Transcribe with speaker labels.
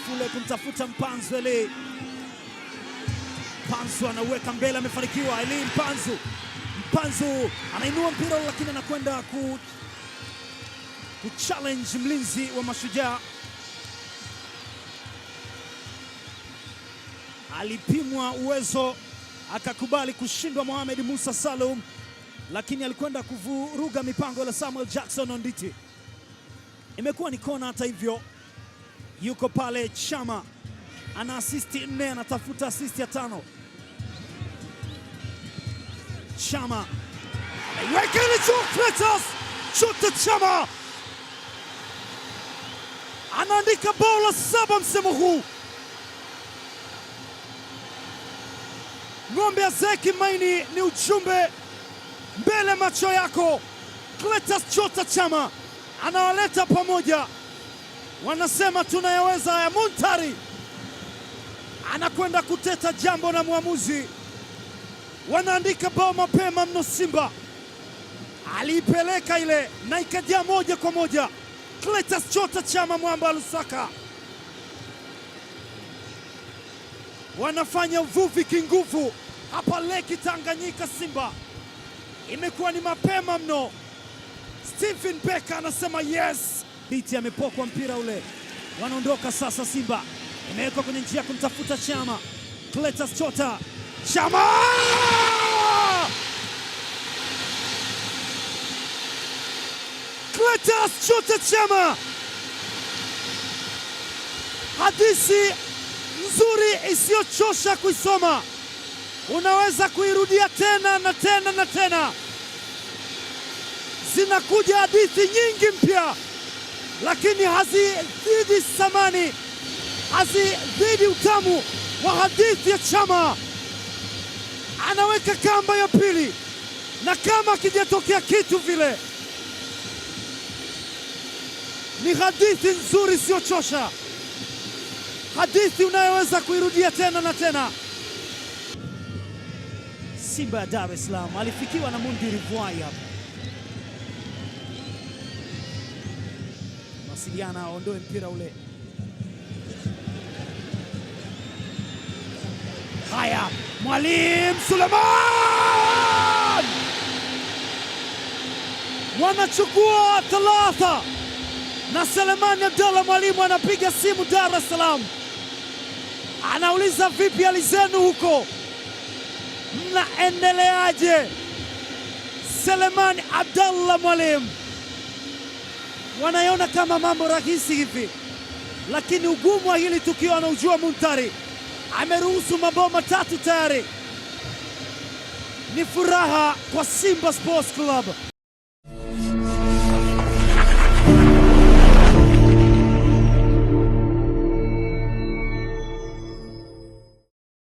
Speaker 1: mrefu ule kumtafuta Mpanzu Eli. Mpanzu anaweka mbele, amefanikiwa. Eli Mpanzu anainua mpira lakini anakwenda kuchallenge mlinzi wa Mashujaa. Alipimwa uwezo akakubali kushindwa Mohamed Musa Salum, lakini alikwenda kuvuruga mipango ya Samuel Jackson Onditi. Imekuwa ni kona. Hata hivyo yuko pale Chama, ana assist 4, anatafuta assist ya 5. Chama anaiweka ile Clatous Chota Chama anaandika bao la 7 msimu huu. Ng'ombe ya Zeki Maini ni ujumbe mbele macho yako. Clatous Chota Chama anawaleta pamoja, wanasema tunayaweza ya. Muntari anakwenda kuteta jambo na mwamuzi, wanaandika bao mapema mno. Simba aliipeleka ile na ikajia moja kwa moja. Clatous Chota Chama mwamba Lusaka wanafanya uvuvi kinguvu hapa Lake Tanganyika. Simba imekuwa ni mapema mno. Stephen Becker anasema yes. Biti amepokwa mpira ule, wanaondoka sasa. Simba imewekwa kwenye njia kumtafuta Chama. Clatous Chota Chama Clatous Chota Chama, hadithi nzuri isiyochosha kuisoma. Unaweza kuirudia tena na tena na tena. Zinakuja hadithi nyingi mpya, lakini hazizidi thamani, hazizidi utamu wa hadithi ya Chama. Anaweka kamba ya pili, na kama kijatokea kitu vile. Ni hadithi nzuri isiyochosha, hadithi unayoweza kuirudia tena na tena. Simba ya Dar es Salaam alifikiwa na Mundi Rivuai hapa. Masiliana aondoe mpira ule. Haya, Mwalimu Suleiman wanachukua 3 na Selemani Abdallah. Mwalimu anapiga simu Dar es Salaam, anauliza vipi hali zenu huko, mnaendeleaje? Selemani Abdallah Mwalimu wanaiona kama mambo rahisi hivi, lakini ugumu wa hili tukio anaujua. Muntari ameruhusu mabao 3 tayari. Ni furaha kwa Simba Sports Club.